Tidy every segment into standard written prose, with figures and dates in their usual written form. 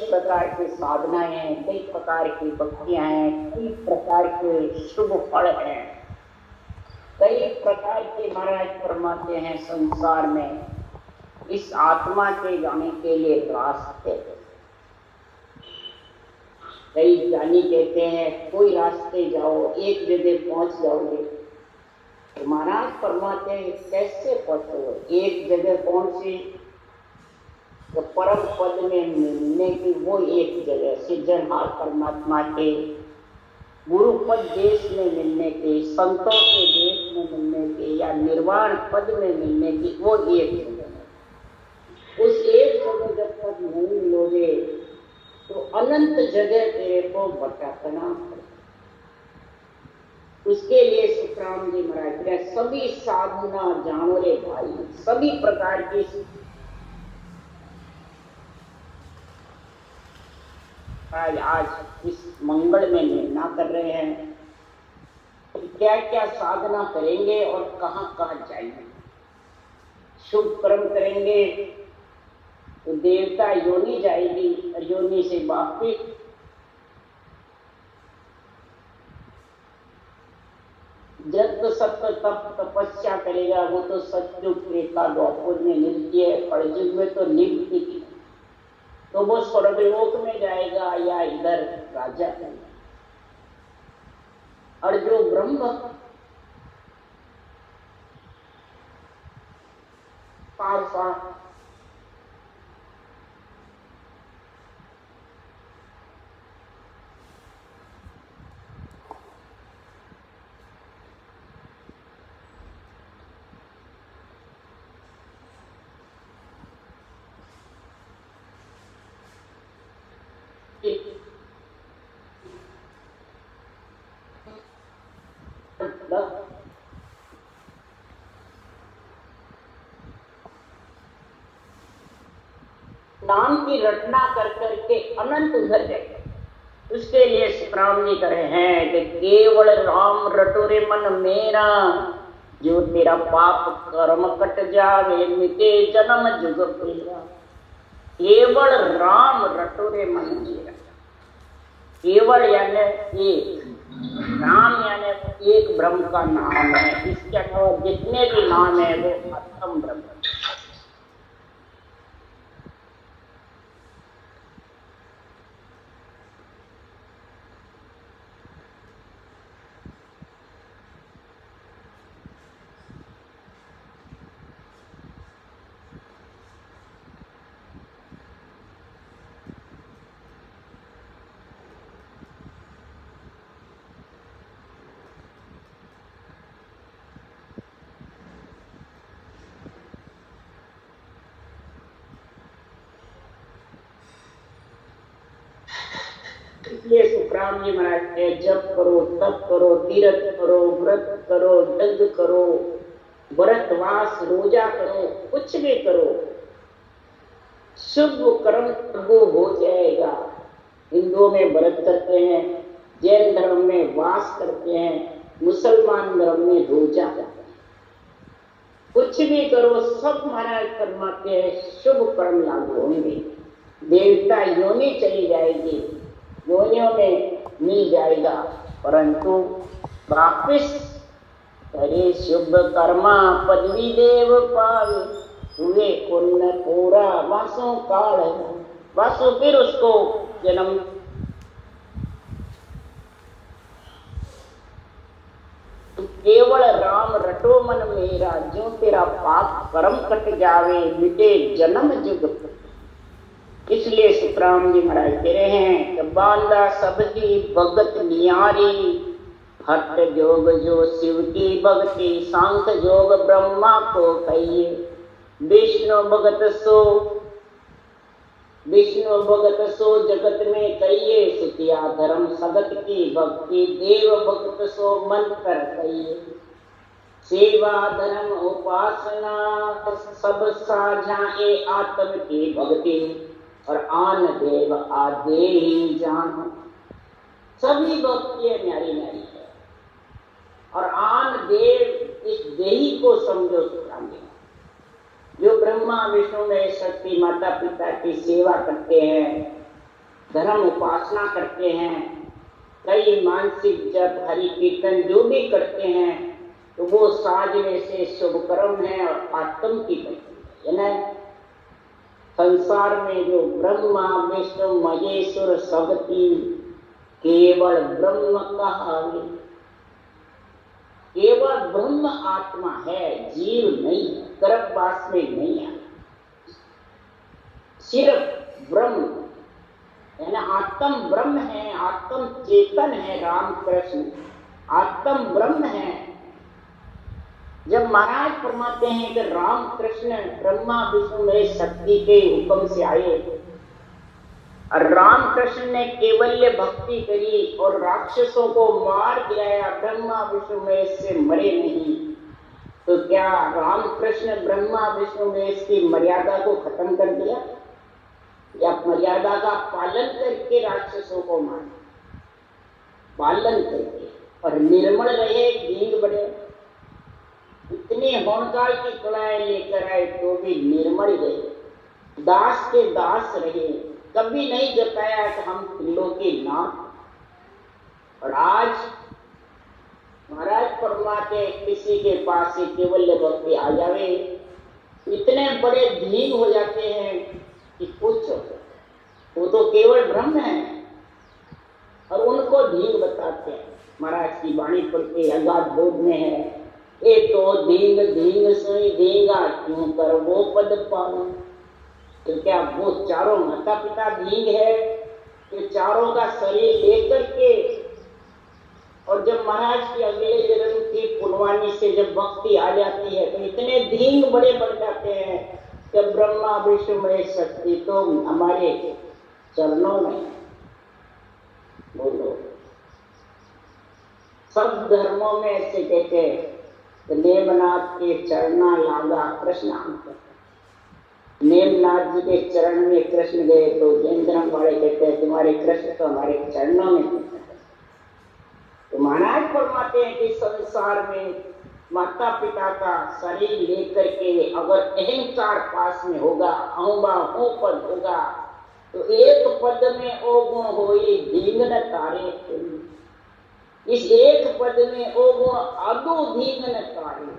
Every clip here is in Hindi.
प्रकार की साधनाएं हैं, कई प्रकार की भक्तियां हैं, कई प्रकार के शुभ फल हैं, कई प्रकार के महाराज फरमाते हैं संसार में इस आत्मा के जाने के लिए रास्ते। कई ज्ञानी कहते हैं कोई रास्ते जाओ एक जगह पहुंच जाओगे। तो महाराज फरमाते हैं कैसे पहुंचो? एक जगह पहुंचे तो परम पद में मिलने की वो एक जगह, सिद्धरहार परमात्मा के गुरु पद देश में मिलने के, संतों के देश में मिलने के, या निर्वाण पद में मिलने की वो एक जगह है। उस एक जगह जब तक नहीं मिलोगे तो अनंत जगह तेरे को भटकना पड़ेगा। उसके लिए सुखराम जी महाराज ने सभी साधना जानो रे भाई, सभी प्रकार की आज इस मंगल में निर्णय कर रहे हैं क्या क्या साधना करेंगे और कहां कहां जाएंगे। शुभ कर्म करेंगे तो देवता योनि जाएगी और योनि से वापिस जब सत्य तप तपस्या करेगा वो तो सतयुग त्रेता द्वापर में मिलती है, कलयुग में तो निवृत्ति की, तो वो स्वर्गलोक में जाएगा या इधर राजा बनेगा। और जो ब्रह्म पासा नाम की रचना कर करके अनंत उधर जाएगा। उसके लिए सुखराम जी करे हैं कि केवल राम रटो रे मन मेरा, जो तेरा पाप कर्म कट जावे मिटे जन्म जुग पूरा। केवल राम रटो रे मन मेरा, केवल यानी एक, राम यानी एक ब्रह्म का नाम है। इसके अलावा जितने भी नाम है वो अर्थम ब्रह्म। इसलिए सुखराम जी महाराज ने जप करो, तप करो, तीर्थ करो, व्रत करो, यज्ञ करो, व्रतवास रोजा करो, कुछ भी करो, शुभ कर्म वो हो जाएगा। हिंदुओं में व्रत करते हैं, जैन धर्म में वास करते हैं, मुसलमान धर्म में रोजा करते हैं। कुछ भी करो सब महाराज फरमाते हैं शुभ कर्म लागू होंगे। देवता योनि चली जाएगी, योनियों में मिल जाएगा, परंतु वापिस करे शुभ कर्मा पदवी देव पावे, हुए पुण्य पूरा वासों काल वासु, फिर उसको जन्म केवल राम रटो मन मेरा, जो तेरा पाप कर्म कट जावे मिटे जन्म जुग। इसलिए सुखराम जी महाराज कह रहे हैं कि बांधा सबकी भगत नियारी, हट जोग जो शिव की भक्ति, सांख जोग ब्रह्मा को कहिए, विष्णु भगत सो जगत में कहिए, सुतिया धर्म सगत की भक्ति, देव भक्त सो मन कर कहिए, सेवा धर्म उपासना सब साझा ए आत्म की भक्ति, और आन देव आदे ही जानो। सभी भक्तियां न्यारी न्यारी है, और आन देव इस देही को समझो सुखराम जी, जो ब्रह्मा विष्णु में शक्ति माता पिता की सेवा करते हैं, धर्म उपासना करते हैं, कई मानसिक जप हरि कीर्तन जो भी करते हैं, तो वो साजने से शुभ कर्म है और आत्म की बची है ना। संसार में जो ब्रह्मा विष्णु महेश्वर सबकी केवल ब्रह्म कहावे, केवल ब्रह्म आत्मा है, जीव नहीं, गर्भवास में नहीं है, सिर्फ ब्रह्म है ना। आत्म ब्रह्म है, आत्म चेतन है, रामकृष्ण आत्म ब्रह्म है। जब महाराज फरमाते हैं कि राम कृष्ण ब्रह्मा विष्णु महेश शक्ति के हुक्म से आए और राम कृष्ण ने केवल्य भक्ति करी और राक्षसों को मार गिराया, ब्रह्मा विष्णु महेश से मरे नहीं, तो क्या राम कृष्ण ब्रह्मा विष्णु महेश की मर्यादा को खत्म कर दिया या मर्यादा का पालन करके राक्षसों को मारा? पालन करके और निर्मल रहे, दीन बढ़े। इतने होनकाल की कलाएं लेकर आए तो भी निर्मल रहे, दास के दास रहे, कभी नहीं जताया कि हम त्रिलोकी नाथ। और आज महाराज फरमाते किसी के पास से केवल भक्ति आ जावे, इतने बड़े धीन हो जाते हैं कि पूछो, वो तो केवल ब्रह्म है और उनको धीन बताते हैं। महाराज की वाणी पढ़ के अगाध बोध में है, ए तो दींग दींग सुई देगा क्यों कर वो पद पाऊं। तो क्या वो चारों माता पिता दींग है कि चारों का शरीर लेकर के, और जब महाराज की अगले जन्म की पुनवानी से जब भक्ति आ जाती है तो इतने दींग बड़े बढ़ जाते हैं कि ब्रह्मा विष्णु महेश शक्ति तो हमारे चरणों में। बोलो, सब धर्मों में ऐसे कहते हैं, नेमनाथ के चरणा लागा कृष्ण अंत। नेमनाथ जी के चरण में कृष्ण गए तो जैन धर्म वाले कहते हैं तुम्हारे कृष्ण तो हमारे चरणों में। तो महाराज फरमाते हैं कि संसार में माता पिता का शरीर लेकर के अगर अहंकार पास में होगा, अहंबा हो पद होगा, तो एक पद में ओ गुण होई दींगन तारे। इस एक पद में ओ गुण आदो दींगन तारे।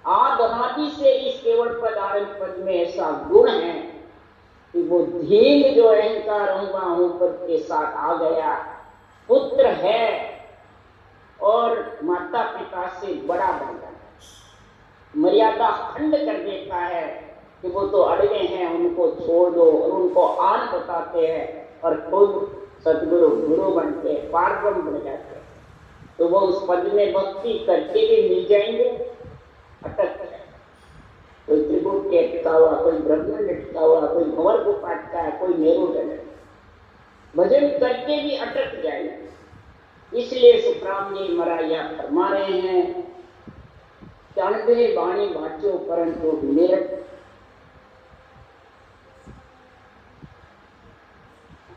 आद अनादि से इस केवल पदार्थ पद में ऐसा गुण है कि वो धींग जो अहंकार अहंबा हो पद के साथ आ गया, पुत्र है और माता पिता से बड़ा बन जाता है, मर्यादा खंड कर देता है कि वो तो अड़गे हैं, उनको छोड़ दो, और उनको आन बताते हैं और खुद सतगुरु गुरु बनते हैं, पारब्रह्म बन जाते हैं। तो वो उस पद में भक्ति करके भी मिल जाएंगे, अटक जाए। कोई त्रिभुज के अटका हुआ, कोई ब्रह्म लटका हुआ, कोई भंवर को काटता है, कोई मेरू डर, भजन करके भी अटक जाएगा। इसलिए सुखराम जी महाराज यह फरमा रहे हैं, चाणबे बाणी बाचो परंतु निरट।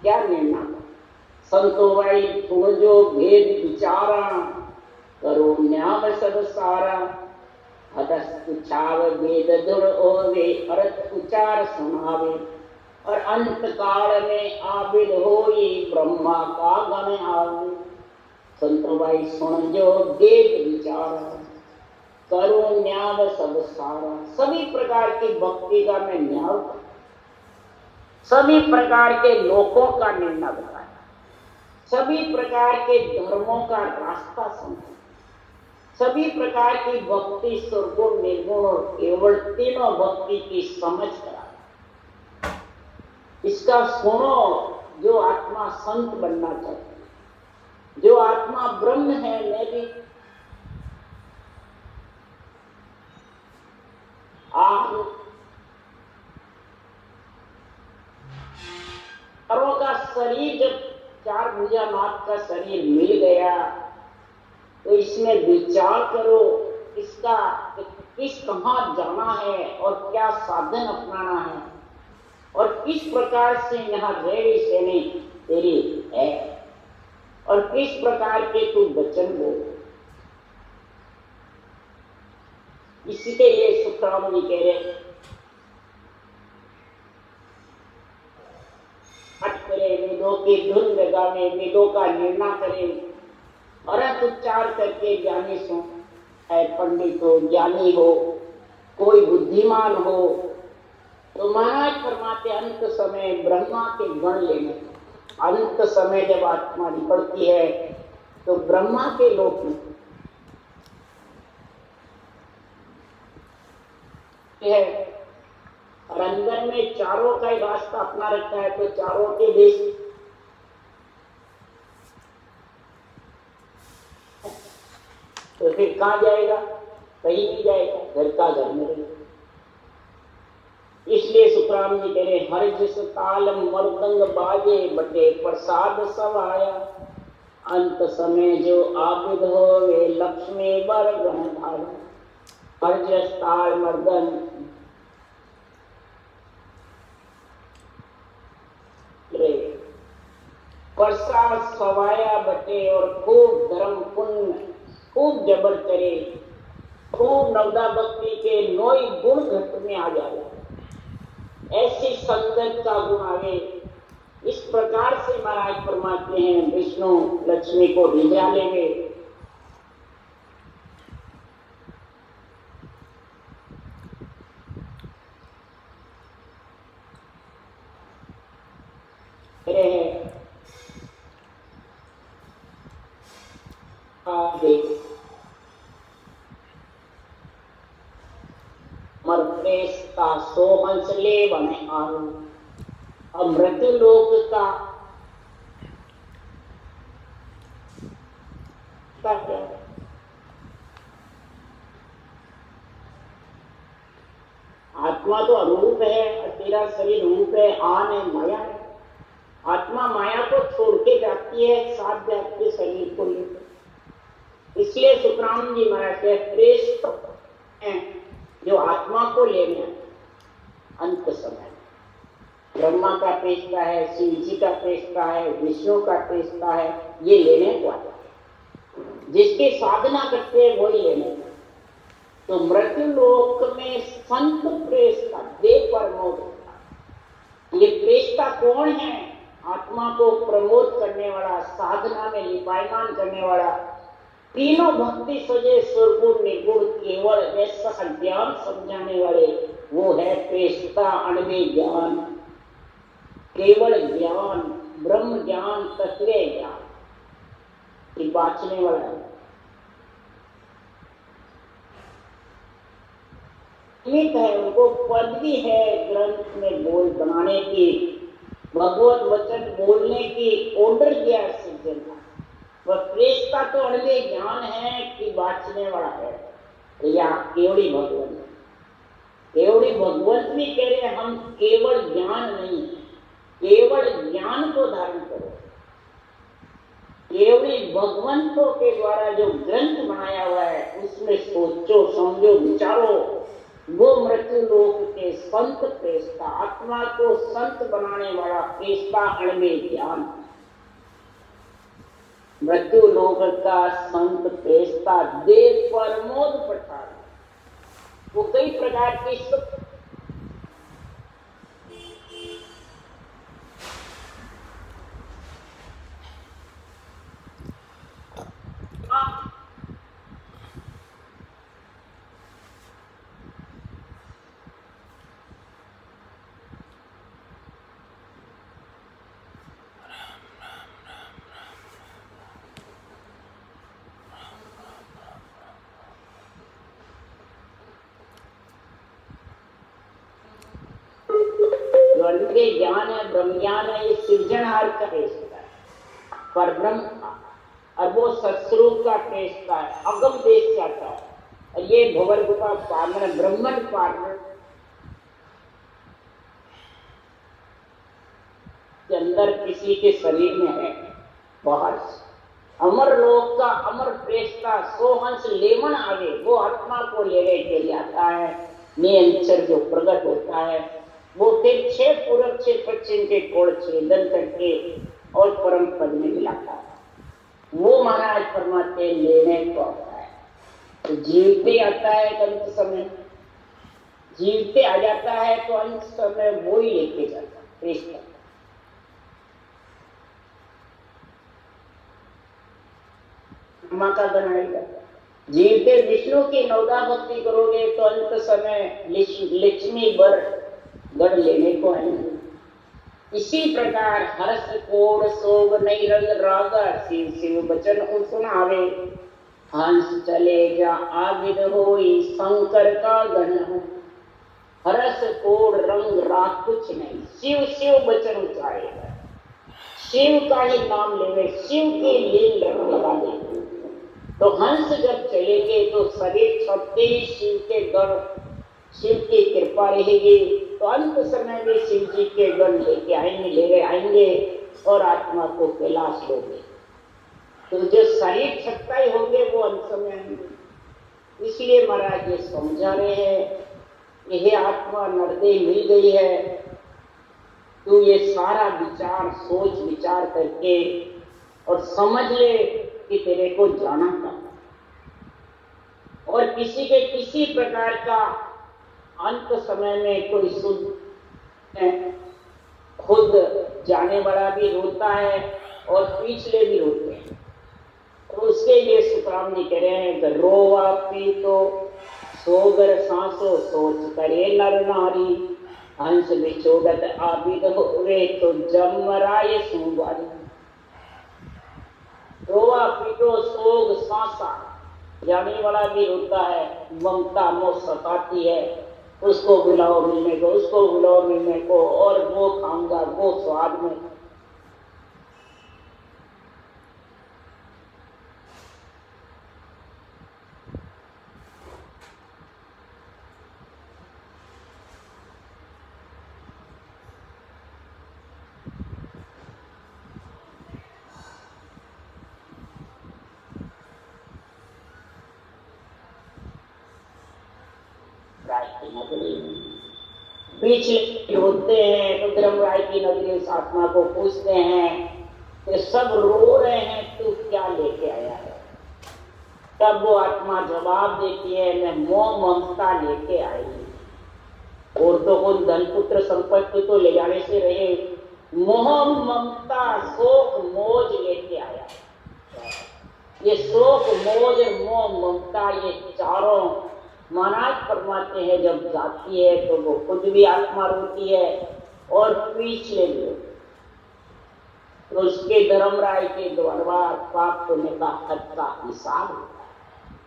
क्या निर्णय? संतो भाई तुम जो भेद विचारा, करो न्याम सब सारा। हदस उछाव वेद दुर ओवे, अर्थ उचार सुनावे। और अंत काल में आबिद होई, ब्रह्मा का गण आवे। संतो भाई सुन जो वेद विचारा, करो न्याम सब सारा। सभी प्रकार की भक्ति का मैं न्याय, सभी प्रकार के लोकों का निर्णय बताया, सभी प्रकार के धर्मों का रास्ता समझा, सभी प्रकार की भक्ति सुरगुण निर्गुण और केवल तीनों भक्ति की समझ करा। इसका सुनो जो आत्मा संत बनना चाहते, जो आत्मा ब्रह्म है। मैं भी आप चारों का शरीर, जब चार भुजा नाथ का शरीर मिल गया तो इसमें विचार करो, इसका किस कहाँ जाना है और क्या साधन अपनाना है और किस प्रकार से यहाँ रहनी सहनी तेरी है और किस प्रकार के तू वचन बोल। इसके लिए सुखराम जी कह रहे, अट करे वेदों की धुन लगावे, वेदों का निर्णय करे, अर्थ उच्चार करके ज्ञानी सुन, चाहे पंडित हो, ज्ञानी हो, कोई बुद्धिमान हो, तो महाराज फरमाते अंत समय ब्रह्मा के गण लेने। अंत समय जब आत्मा निकलती है तो ब्रह्मा के लोक में है, और अंदर में चारों का ही रास्ता अपना रखा है, तो चारों के देश तो फिर कहाँ जाएगा? कहीं नहीं जाएगा, घर का घर में रहेगा। इसलिए सुखराम जी कह रहे हर जिस ताल मृदंग बाजे बटे प्रसाद सब आया, अंत समय जो आबिद हो वे लक्ष्मी बर गण धारा। हर जिस ताल मृदंग प्रसाद सवाया बटे, और खूब धर्म पुण्य खूब जबर करे, खूब नवदा भक्ति के नोई गुण घट में आ जाए, ऐसी संगत का गुण आवे। इस प्रकार से महाराज फरमाते हैं विष्णु लक्ष्मी को रिझा लेंगे। का सोहंस ले बने आरू, अमृत लोक का आत्मा तो अरूप है, तेरा शरीर रूप है, आन है, माया है। आत्मा माया को छोड़ के जाती है, साथ जाती है शरीर को लेकर। इसलिए सुखराम जी महाराज के श्रेष्ठ हैं जो आत्मा को लेने अंत समय। ब्रह्मा का पेशका है, शिव जी का पेशका है, विष्णु का पेशका है, ये लेने को आता है। जिसकी साधना करते हैं वही लेने। तो मृत्यु लोक में संत प्रेष्ठा दे प्रमोद होता। ये प्रेष्ठा कौन है? आत्मा को प्रमोद करने वाला, साधना में लिपायमान करने वाला, तीनों भक्ति सजे सुरगुण निर्गुण केवल ऐसा ज्ञान समझाने वाले, वो है प्रेष्ठा अणवे ज्ञान, केवल ज्ञान, ब्रह्म ज्ञान, तत्व ज्ञान की बांचने वाला है। है उनको पद भी है ग्रंथ में बोल बनाने की, भगवत वचन बोलने की ऑर्डर दिया है सज्जन का। वह प्रेष्ठा तो अणवे ज्ञान है कि बांचने वाला है। या केवली भगवंत, केवली भगवंत भी कह रहे हैं हम केवल ज्ञान नहीं, केवल ज्ञान को धारण करो। केवली भगवंतों के द्वारा जो ग्रंथ बनाया हुआ है उसमें सोचो, समझो, विचारो। वो मृत्यु लोक के संत प्रेष्ठा, आत्मा को संत बनाने वाला प्रेष्ठा अणवे ज्ञान। मृत्यु लोक का संत प्रेष्ठा देव प्रमोद प्रकार, वो कई प्रकार की ज्ञान है, ब्रह्म ज्ञान है, ये सृजनहार का प्रेष्ठा है। पर ब्रह्म और वो सत्स्वरूप का प्रेष्ठा है, अगम देश जाता है। और ये भवर्ग का पावन ब्रह्मन पावन के अंदर किसी के शरीर में है, बाहर अमर लोक का अमर प्रेष्ठा सोहंस लेवन आवे, वो आत्मा को लेने के लिए आता है। नियंचर जो प्रकट होता है वो फिर 6 पूरब 6 पश्चिम के कोण छेदन करके और परम पद में मिलाता है। वो महाराज परमात्मा लेने को आता है। तो जीवते आता है अंत समय, जीवते आ जाता है तो अंत समय वो ही लेके जाता है। ब्रह्मा का गण आएगा। जीवते विष्णु की नवदा भक्ति करोगे तो अंत समय लक्ष्मी वर गण लेने को आएंगे। इसी प्रकार हर्ष कोड सोग नहीं रंग राग शिव शिव बचन को सुनावे, हंस चले जा आविद होई शंकर का गण। हर्ष कोड रंग राग कुछ नहीं, शिव शिव बचन उचारेगा, शिव का ही नाम लेवे, शिव की लील रखने वाले। तो हंस जब चलेंगे तो शरीर छपते ही शिव के गण, शिव की कृपा रहेगी तो अंत समय में शिव जी के गण लेके आएंगे, ले आएंगे और आत्मा को कैलाश लोगे। तो जो शरीर छपता ही होंगे वो अंत समय आएंगे। इसलिए महाराज ये समझा रहे हैं, यह आत्मा नरदे मिल गई है, तू ये सारा विचार सोच विचार करके और समझ ले कि तेरे को जाना था, और किसी के किसी प्रकार का अंत समय में कोई शुद्ध खुद जाने वाला भी होता है और पिछले भी होते हैं। तो उसके लिए सुखराम जी कह रहे हैं कि रोवा पीतो सोगर सांसो सोच करे नर नारी, हंस विचोदत आबिद होवे तो जमराय सुवारी। रोवा पीटो सोग सांसा, जाने वाला भी होता है, ममता मोह सताती है, उसको बुलाओ मिलने को, उसको बुलाओ मिलने को, और वो खाऊंगा वो स्वाद में। पीछे होते हैं तो धर्मराय की नगरी उस आत्मा को पूछते हैं कि सब रो रहे हैं, तू क्या लेके आया है? तब वो आत्मा जवाब देती है, मैं मोह ममता लेके आई। और तो कौन धन पुत्र संपत्ति तो ले जाने से रहे, मोह ममता शोक मोज लेके आया। ये शोक मोज मोह ममता ये चारों महाराज फरमाते हैं जब जाती है तो वो खुद भी आत्मा रोती है और पिछले भी, तो उसके धर्मराय के द्वारा प्राप्त होने का हद का हिसाब होता है।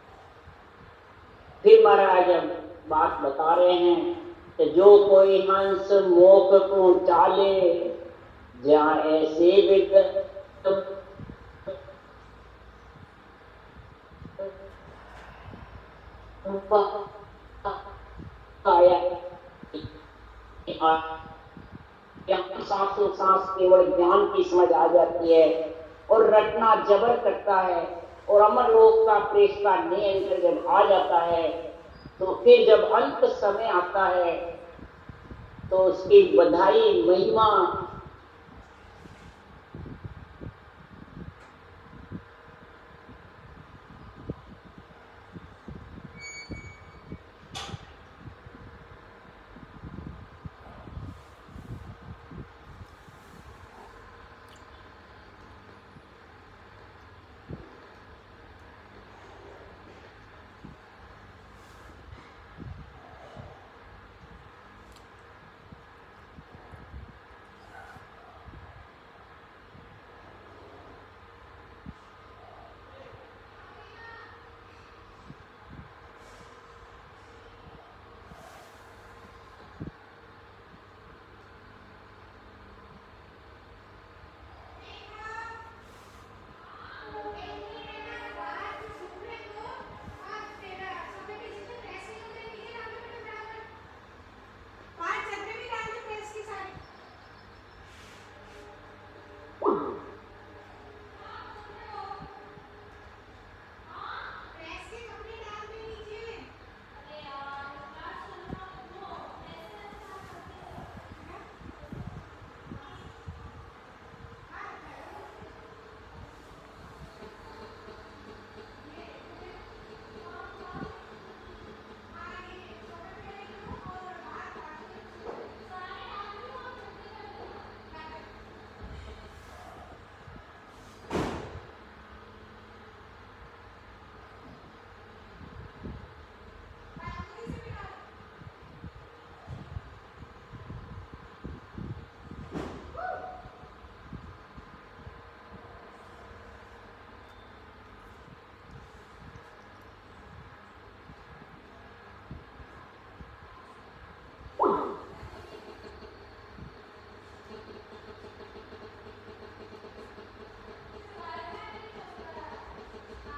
फिर महाराज अब बात बता रहे हैं कि जो कोई हंस मोख को चाले, जहाँ ऐसे विद सांसों सांस केवल ज्ञान की समझ आ जाती है और रटना जबर करता है, और अमर लोक का प्रेस का नियंत्रण जब आ जाता है तो फिर जब अंत समय आता है तो उसकी बधाई महिमा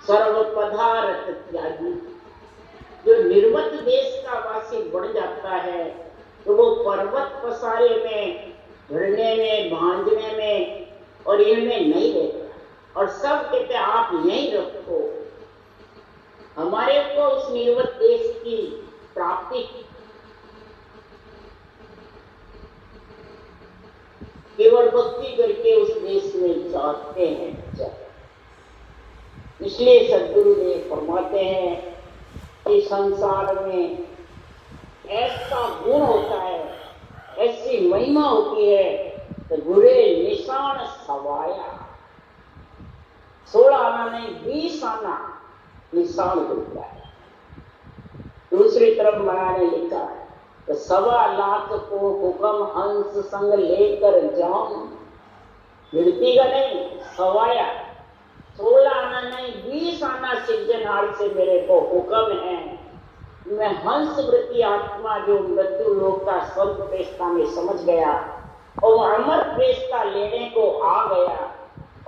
सर्व पदार्थ त्यागी। जो निर्वत देश का वासी बन जाता है तो वो पर्वत पसारे में, झरने में, भांजने में और इनमें नहीं रहता, और सब कहते आप यहीं रखो। हमारे को उस निर्वत देश की प्राप्ति केवल भक्ति करके उस देश में जाते हैं। इसलिए सद्गुरुदेव फरमाते हैं कि संसार में ऐसा गुण होता है, ऐसी महिमा होती है तो गुरे निशान सवाया। 16 आना नहीं 20 आना निशान होता है। दूसरी तरफ महाराज ने लिखा है तो 1.25 लाख को हुक्म हंस संग लेकर जाऊं, गिनती का नहीं, सवाया। 16 आना नहीं 20 आना सिद्धनाथ से मेरे को हुक्म है। मैं हंस वृत्ति आत्मा जो मृत्यु लोक का स्वर्ग प्रेष्ठा में समझ गया और अमर प्रेष्ठा लेने को आ गया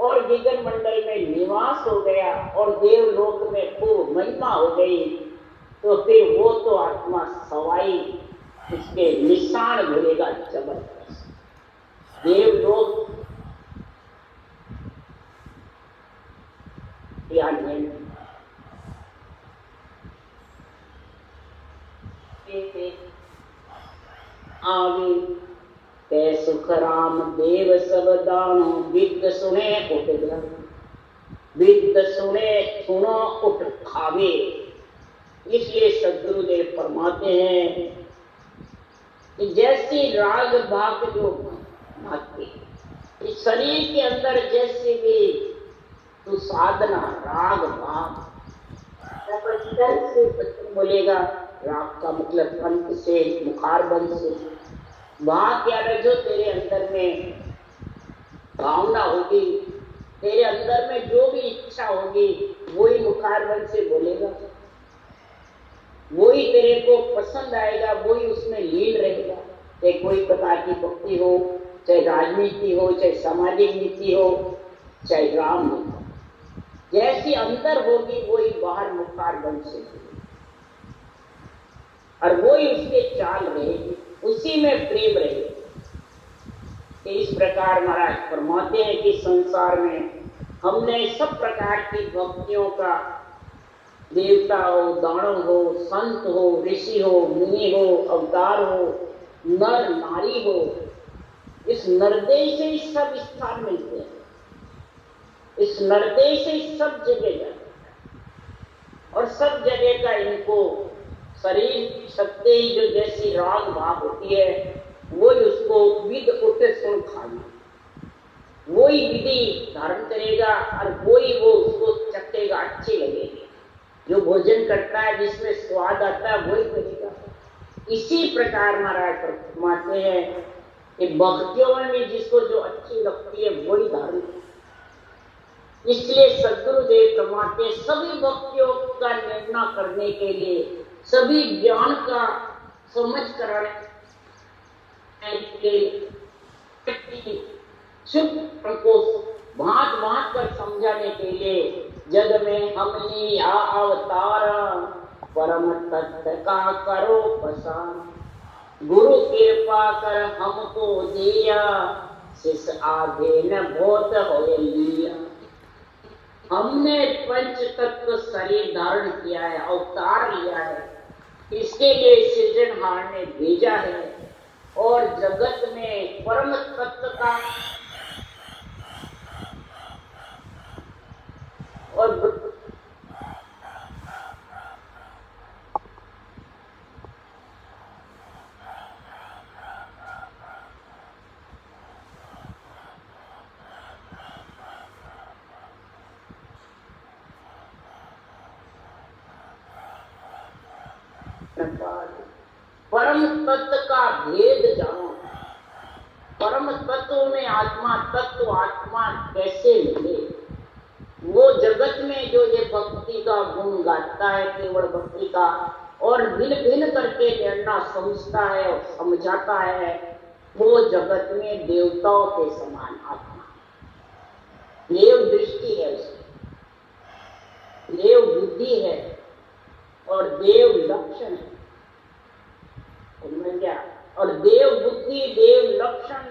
और विगन मंडल में निवास हो गया और देवलोक में खूब महिमा हो गई, तो फिर वो तो आत्मा सवाई उसके निशान भरेगा जबरदस्त। देवलोक आगे ते सुख राम देव सब दानो, विद सुने उठ ग्रह, विद सुने सुनो उठ खावे। इसलिए सद्गुरुदेव फरमाते हैं कि जैसी राग भाग जो भागती इस शरीर के अंदर, जैसे भी तू साधना राग भाग से बोलेगा, राग का मतलब कंठ से, मुखार बंद से, वहां क्या है जो तेरे अंदर में भावना होगी, तेरे अंदर में जो भी इच्छा होगी वही मुखार बंद से बोलेगा, वही तेरे को पसंद आएगा, वही उसमें लीन रहेगा। चाहे कोई प्रकार की भक्ति हो, चाहे राजनीति हो, चाहे सामाजिक नीति हो, चाहे राम हो, जैसी अंदर होगी वही बाहर मुखार बंद से होगी और वही उसके चाल रहेगी, उसी में प्रेम रहेगी। इस प्रकार महाराज फरमाते हैं कि संसार में हमने सब प्रकार की भक्तियों का, देवता हो, दानव हो, संत हो, ऋषि हो, मुनि हो, अवतार हो, नर नारी हो, इस नरदेश से सब स्थान मिलते हैं, इस नरदेश से सब जगह जाते हैं और सब जगह का इनको शरीर सत्य ही जो जैसी राग भाग होती है वही उसको विद उठे सुन खाना, वही विधि धारण करेगा और वही वो उसको चखेगा, अच्छी लगेगी। जो भोजन करता है जिसमें स्वाद आता है वही करेगा। इसी प्रकार महाराज फरमाते हैं कि भक्तियों में भी जिसको जो अच्छी लगती है वही धारण। इसलिए सद्गुरुदेव फरमाते हैं सभी भक्तियों का निर्णय करने के लिए, सभी ज्ञान का समझ कराने के को भांत भांत कर समझाने के लिए जग में हमने या अवतार, परम तत्व का करो पसान। गुरु कृपा कर हमको दिया, शिष आगे न बहुत हो लिया। हमने पंच तत्व शरीर धारण किया है, अवतार लिया है, इसके लिए सृजनहार ने भेजा है और जगत में परम तत्व का और परम तत्व का भेद जानो। परम तत्व में आत्मा, तत्व आत्मा कैसे मिले? वो जगत में जो ये भक्ति का गुण गाता है, केवल भक्ति का, और भिन्न भिन्न करके निर्णय समझता है और समझाता है, वो जगत में देवताओं के समान आत्मा, देव दृष्टि है उसकी, बुद्धि है और देव लक्षण है। क्या? और देव बुद्धि, देव लक्षण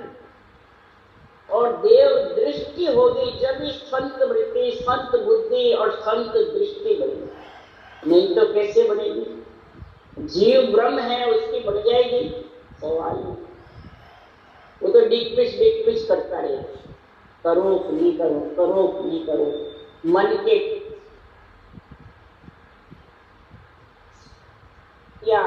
और देव दृष्टि होगी जब ही संत वृत्ति, संत बुद्धि और संत दृष्टि बनेगी, नहीं तो कैसे बनेगी? जीव ब्रह्म है, उसकी बढ़ जाएगी? सवाल नहीं। वो तो डिक पिच करता रहेगा, करो नहीं करो, करो नहीं करो, मन के क्या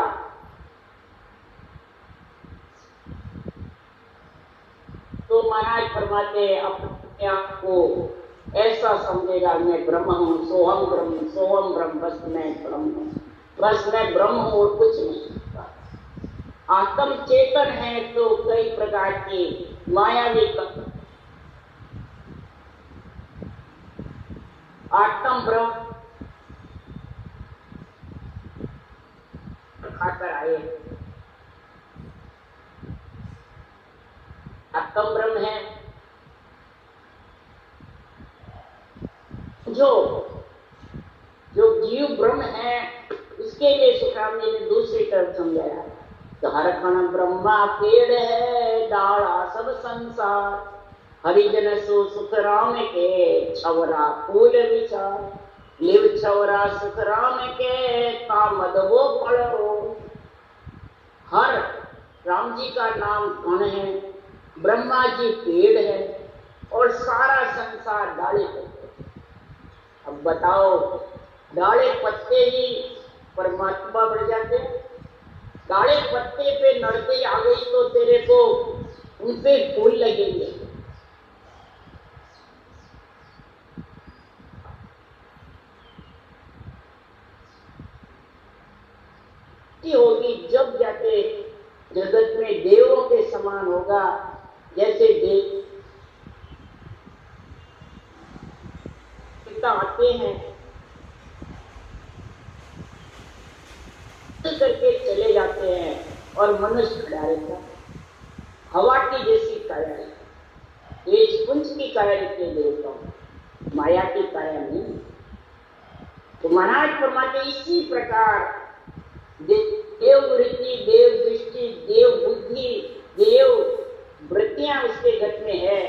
तो महाराज फरमाते अपने आप को ऐसा समझेगा मैं ब्रह्म हूं, सोहम ब्रह्म, सोहम ब्रह्म, बस मैं ब्रह्म हूं, बस मैं ब्रह्म हूं और कुछ नहीं। आत्म चेतन है तो कई प्रकार की मायावी आत्म ब्रह्म खाकर आए, आत्म ब्रह्म है जो जीव ब्रह्म है। इसके लिए सुखराम जी ने दूसरी तरफ समझाया, हर कण ब्रह्मा पेड़ है, डाला सब संसार, हरिजन सो सुख राम के, छवरा फूल विचार, लिव छवरा सुख राम के, कामद वो फल हो। हर राम जी का नाम कण है, ब्रह्मा जी पेड़ है और सारा संसार डाले पत्ते। अब बताओ, डाले पत्ते ही परमात्मा बढ़ जाते हैं? डाले पत्ते पे नड़ते आ गई तो तेरे को उनपे फूल लगेंगे। होगी जब जाके जगत में देवों के समान होगा, जैसे देवता आते हैं करके चले जाते हैं और मनुष्य खड़ा रहता है। हवा की जैसी काया है, तेज पुंज की काया रहती है देवताओं, माया की काया नहीं। तो महाराज फरमाते इसी प्रकार देव वृत्ति, देव दृष्टि, देव बुद्धि, देव वृत्तियां उसके गत में है,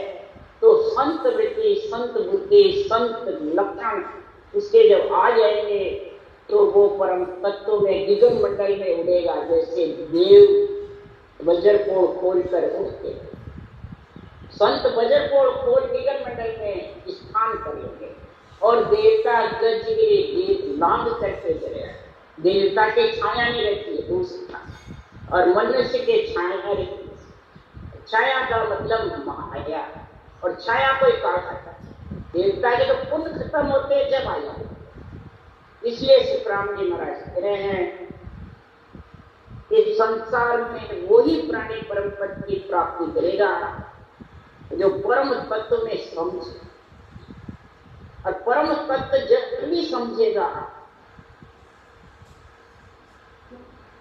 तो संत वृत्ति, संत बुद्धि, संत लक्षण उसके जब आ जाएंगे तो वो परम तत्व में दिगंत मंडल में उड़ेगा, जैसे देव वज्रपोड़ खोल कर उठते। संत वज्रपोड़ खोल दिगंत मंडल में स्थान कर लेंगे और देवता गजगिरी देव लांग करते चले। देवता के छाया नहीं रहती है दूसरा, और मनुष्य के छाया रहती है। छाया का मतलब माया, और छाया कोई काट सकता है। देवता के तो पुण्य खत्म होते हैं जब आया। इसलिए सुखराम जी महाराज कह रहे हैं कि संसार में वही प्राणी परम पद की प्राप्ति करेगा जो परम तत्व में समझे, और परम तत्व जब भी समझेगा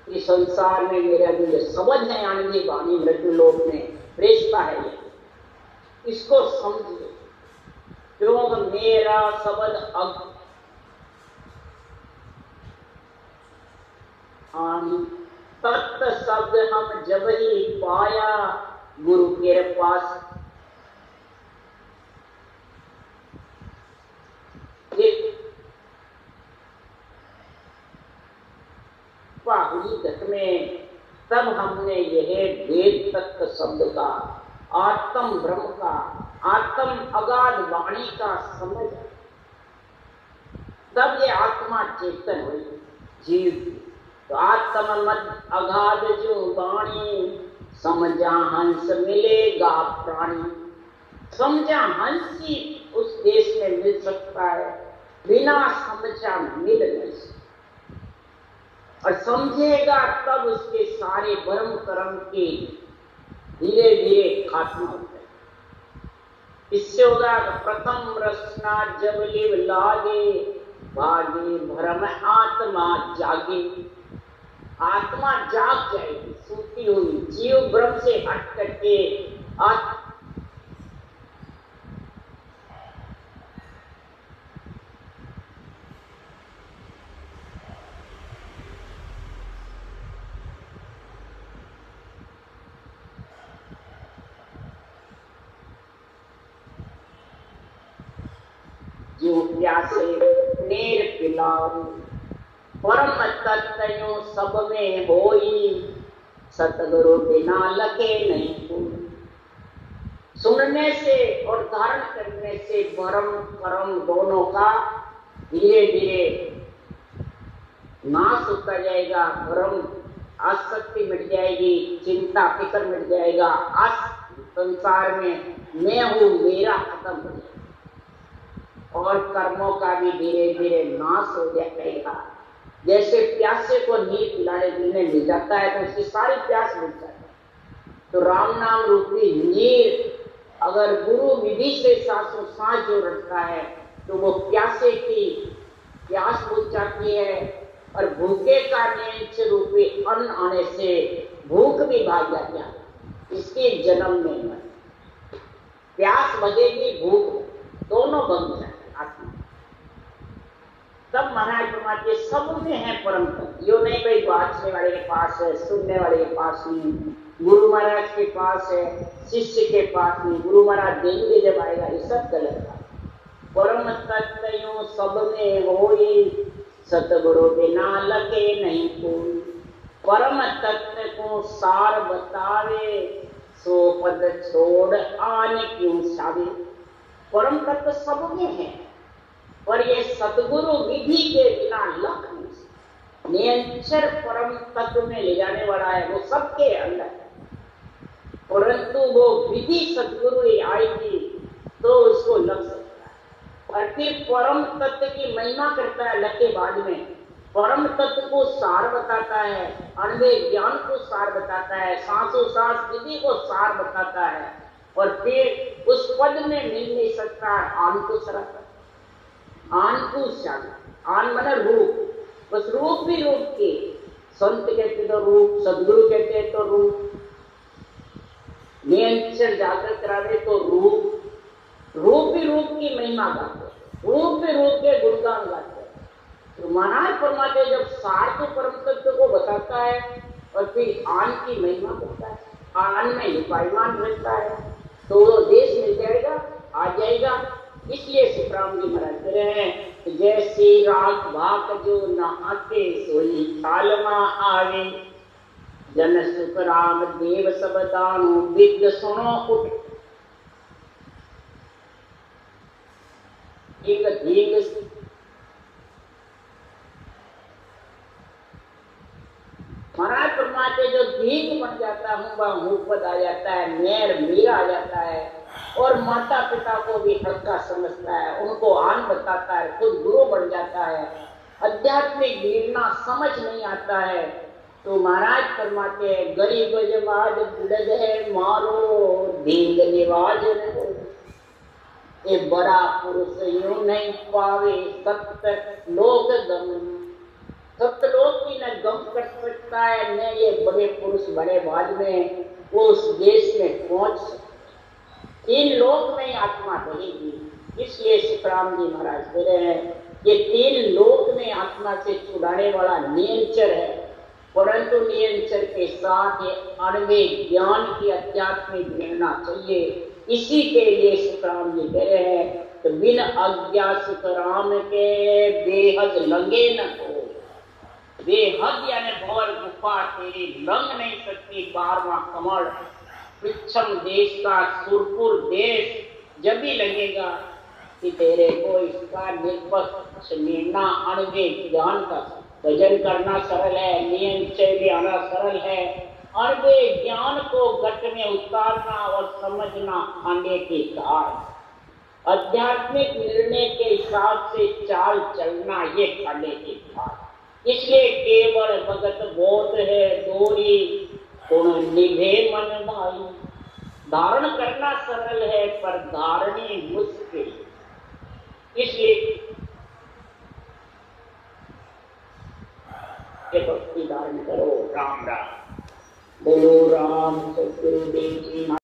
कि संसार में मेरा जो समझ है आनंदी वाणी मृत्यु लोक में प्रेषता है, ये इसको समझिए। क्यों मेरा शब्द तत्त शब्द हम जब ही पाया गुरु के पास, पाहुली घट में तब हमने यह वेद तत्व शब्द का, आत्म ब्रह्म का, आत्म अगाध वाणी का समझ, तब ये आत्मा चेतन हुई जीव। तो आत्म मत अगाध जो वाणी, समझा हंस मिलेगा प्राणी। समझा हंस ही उस देश में मिल सकता है, बिना समझा मिल नहीं सकता। और समझेगा तब उसके सारे भ्रम कर्म के धीरे धीरे खात्मा होता है। इससे होगा प्रथम रचना जब लिव लागे, भागे भ्रम आत्मा जागे। आत्मा जाग जाएगी, सूती हुई जीव ब्रह्म से हट करके जो प्यासे नेर पिलाओ, परम तत्व यूं सब में होई, सतगुरु बिना लगे नहीं कोई। सुनने से और धारण करने से भरम परम दोनों का धीरे धीरे नाश होता जाएगा। भ्रम आसक्ति मिट जाएगी, चिंता फिक्र मिट जाएगा, संसार में मैं हूं मेरा खत्म हो जाएगा और कर्मों का भी धीरे धीरे नाश हो जाएगा। जैसे प्यासे को नीर पिलाने पीने मिल जाता है तो उसकी सारी प्यास मिट जाती है। तो राम नाम रूपी नीर अगर गुरु विधि से सांसों सांस जो रखता है तो वो प्यासे की प्यास बुझ जाती है और भूखे का नियंत्रण रूपी अन्न आने से भूख भी भाग जाती है। इसके जन्म में मर प्यास बजेगी, भूख दोनों बन जाए आत्मा। तब महाराज परमात्मा सब में है परम तत्व। यो नहीं भाई बांटने वाले के पास है, सुनने वाले के पास नहीं, गुरु महाराज के पास है, शिष्य के पास नहीं, गुरु महाराज देंगे जब आएगा, ये सब गलत है। परम तत्व यूं सब में होई, सतगुरु बिना लगे नहीं कोई। परम तत्व को सार बतावे, सो पद छोड़ आन क्यों सावे। परम तत्व सब में है पर ये सतगुरु विधि के बिना लख नहीं सकते। नियंत्रण परम तत्व में ले जाने वाला है, वो सबके अंदर है, परंतु वो विधि सतगुरु ही आएगी तो उसको लग सकता है। और फिर परम तत्व की महिमा करता है लग के बाद में। परम तत्व को सार बताता है, अनवे ज्ञान को सार बताता है, सांसों सांस विधि को सार बताता है और फिर उस पद में मिल नहीं सकता आनकुश रहता। आनकुश आन मन रूप, बस रूप भी रूप के, संत कहते तो रूप, सदगुरु कहते तो रूप, नियंत्रण जागृत करावे तो रूप, रूप भी रूप की महिमा गाते, रूप भी रूप के गुणगान गाते। तो महाराज परमात्मा जब सार्थ परम तत्व को बताता है और फिर आन की महिमा करता है, आन में लिपायमान रहता है तो वो देश मिल जाएगा, आ जाएगा। इसलिए सुखराम जी महाराज कह रहे हैं जैसे राग भाग जो नहाते सोई थाल मा आवे, जन सुख राम देव सब दानु विद सुनो उठ। एक धींग महाराज परमात्मा जो धींग बन जाता हूँ वह मुंह पद आ जाता है, मेर मीरा आ जाता है और माता पिता को भी हल्का समझता है, उनको आन बताता है, खुद गुरु बन जाता है। आध्यात्मिक गिरना समझ नहीं आता है तो महाराज फरमाते हैं गरीब जमाज बुढ़ है मारो धींग निवाज ये बड़ा पुरुष यूं नहीं पावे सत्य लोक गम। सत्य लोक की न गम कर सकता है न ये बड़े पुरुष बड़े बाद में वो उस देश में पहुंच सकते। इन लोक में आत्मा रहेगी। इसलिए सुखराम जी महाराज कह रहे हैं ये तीन लोक में आत्मा से छुड़ाने वाला नियंचर है, परंतु नियंचर के साथ ये अणवे ज्ञान की आध्यात्मिक गिरना चाहिए। इसी के लिए सुखराम जी कह रहे हैं तो बिन अज्ञा सुखराम के बेहद लंगे न हो। बेहद यानी भंवर गुफा तेरी लंग नहीं सकती 12वां कमल। पृच्छम देश का सुरपुर देश जब भी लगेगा कि तेरे को इसका निष्पक्ष निर्णय अणवे ज्ञान का भजन करना सरल है, नियंत्रण भी आना सरल है, अणवे ज्ञान को गट में उतारना और समझना आने के कारण आध्यात्मिक निर्णय के हिसाब से चाल चलना ये खाने के कारण। इसलिए केवल भगत बोध है दोरी गुण निभे मन भाई। धारण करना सरल है पर धारणी मुश्किल। इसलिए भक्ति धारण करो। राम राम बोलो। राम सतगुरुदेव जी।